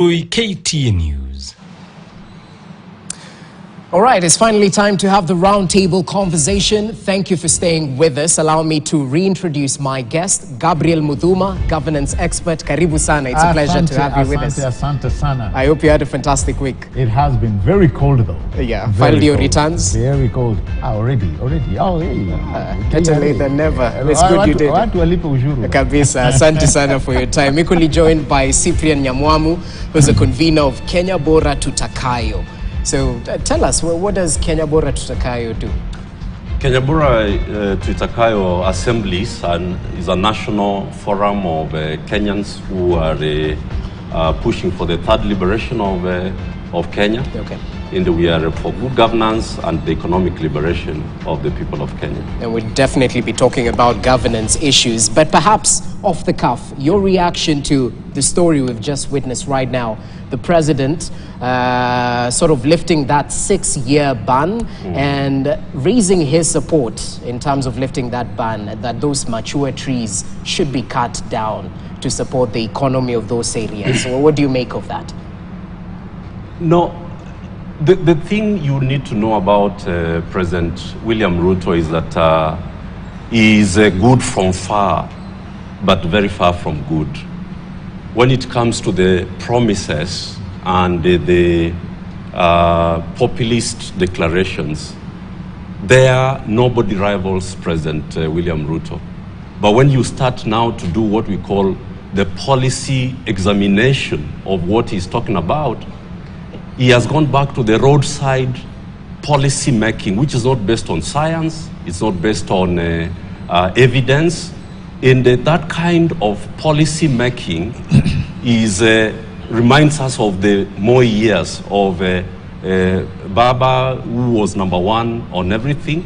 KTN News. All right, it's finally time to have the roundtable conversation. Thank you for staying with us. Allow me to reintroduce my guest, Gabriel Muthuma, governance expert. Karibu sana. It's a pleasure to have you with us. Asante sana. I hope you had a fantastic week. It has been very cold though. Yeah, filed your returns? Very cold. Already. Oh, hey. Better late than never. It's good you did. I want to alipe ushuru. Kabisa, asante sana for your time. Equally joined by Cyprian Nyamwamu, who's a convener of Kenya Bora Tutakayo. So tell us, what does Kenya Bora Tutakayo do? Kenya Bora Tutakayo Assemblies is a national forum of Kenyans who are pushing for the third liberation of Kenya. Okay. And we are for good governance and the economic liberation of the people of Kenya. And we'll definitely be talking about governance issues, but perhaps off the cuff, your reaction to the story we've just witnessed right now. The president sort of lifting that 6-year ban and raising his support in terms of lifting that ban, that those mature trees should be cut down to support the economy of those areas. So what do you make of that? No, the thing you need to know about President William Ruto is that he is good from far, but very far from good. When it comes to the promises and the populist declarations, there nobody rivals President William Ruto. But when you start now to do what we call the policy examination of what he's talking about, he has gone back to the roadside policy making, which is not based on science, it's not based on evidence. And that kind of policy making reminds us of the more years of Baba, who was number one on everything.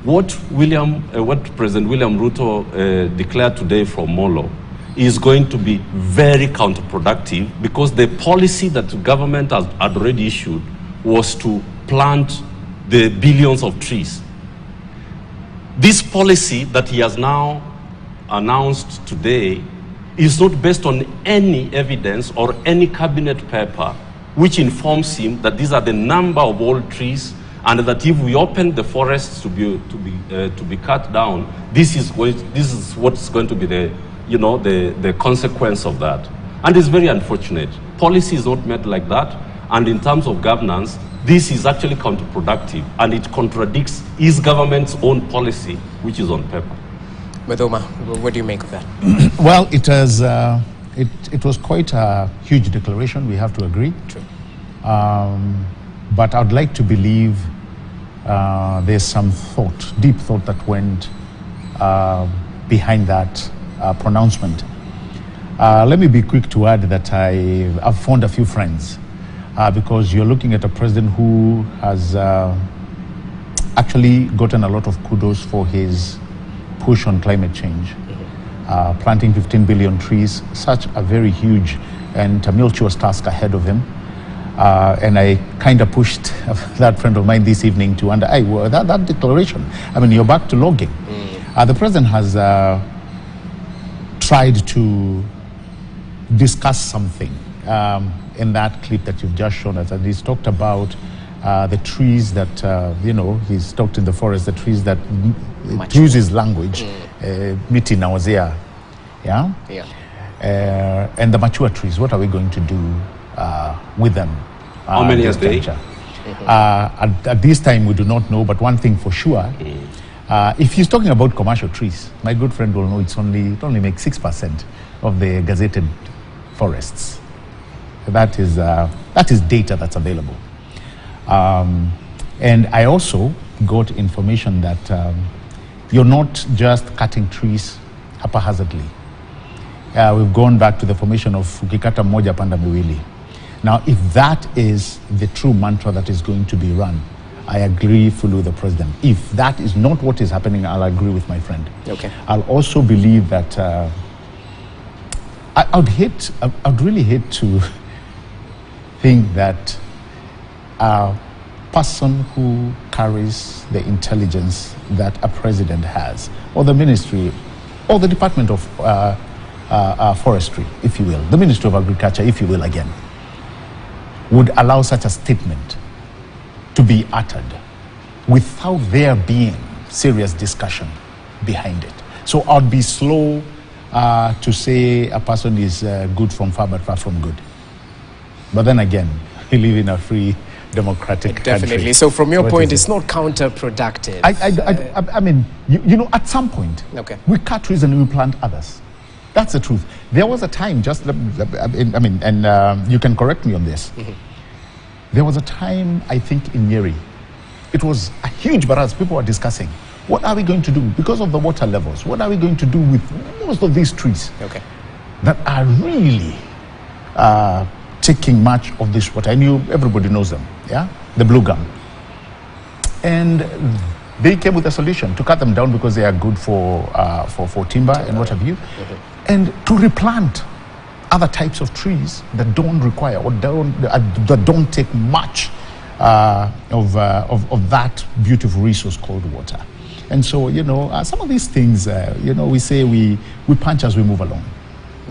What President William Ruto declared today from Molo is going to be very counterproductive, because the policy that the government had already issued was to plant the billions of trees. This policy that he has now announced today is not based on any evidence or any cabinet paper which informs him that these are the number of old trees, and that if we open the forests to be cut down, this is what's going to be the consequence of that. And it's very unfortunate. Policy is not made like that, and in terms of governance, this is actually counterproductive, and it contradicts his government's own policy, which is on paper. Muthuma, what do you make of that? Well, it was quite a huge declaration, we have to agree. True. But I'd like to believe there's some thought, deep thought that went behind that pronouncement. Let me be quick to add that I've found a few friends, because you're looking at a president who has actually gotten a lot of kudos for his push on climate change, planting 15 billion trees, such a very huge and tumultuous task ahead of him. And I kind of pushed that friend of mine this evening to wonder, that declaration, I mean, you're back to logging. The president has tried to discuss something in that clip that you've just shown us, and he's talked about the trees that, he's talked in the forest, the trees that use his language, miti naozea, yeah? Yeah. And the mature trees, what are we going to do with them? How many are they? At this time, we do not know, but one thing for sure, if he's talking about commercial trees, my good friend will know it only makes 6% of the gazetted forests. That is data that's available. And I also got information that you're not just cutting trees haphazardly. We've gone back to the formation of ukikata moja panda miwili. Now, if that is the true mantra that is going to be run, I agree fully with the president. If that is not what is happening, I'll agree with my friend. Okay. I'll also believe that I'd really hate to think that a person who carries the intelligence that a president has, or the ministry, or the Department of Forestry, if you will, the Ministry of Agriculture, if you will, again, would allow such a statement to be uttered without there being serious discussion behind it. So I'd be slow to say a person is good from far but far from good. But then again, we live in a free democratic Definitely. country. So from your What point, is it's not counterproductive. I mean, you know, at some point, Okay. we cut trees and we plant others. That's the truth. There was a time, you can correct me on this. There was a time, I think, in Nyeri. It was a huge barrage. People were discussing, what are we going to do because of the water levels? What are we going to do with most of these trees Okay. that are really taking much of this water? I knew everybody knows them, yeah? The blue gum. And they came with a solution to cut them down because they are good for timber and what have you, and to replant other types of trees that don't require or that don't take much of that beautiful resource called water. And so, you know, some of these things, you know, we say we punch as we move along.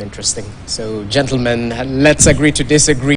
Interesting. So, gentlemen, let's agree to disagree.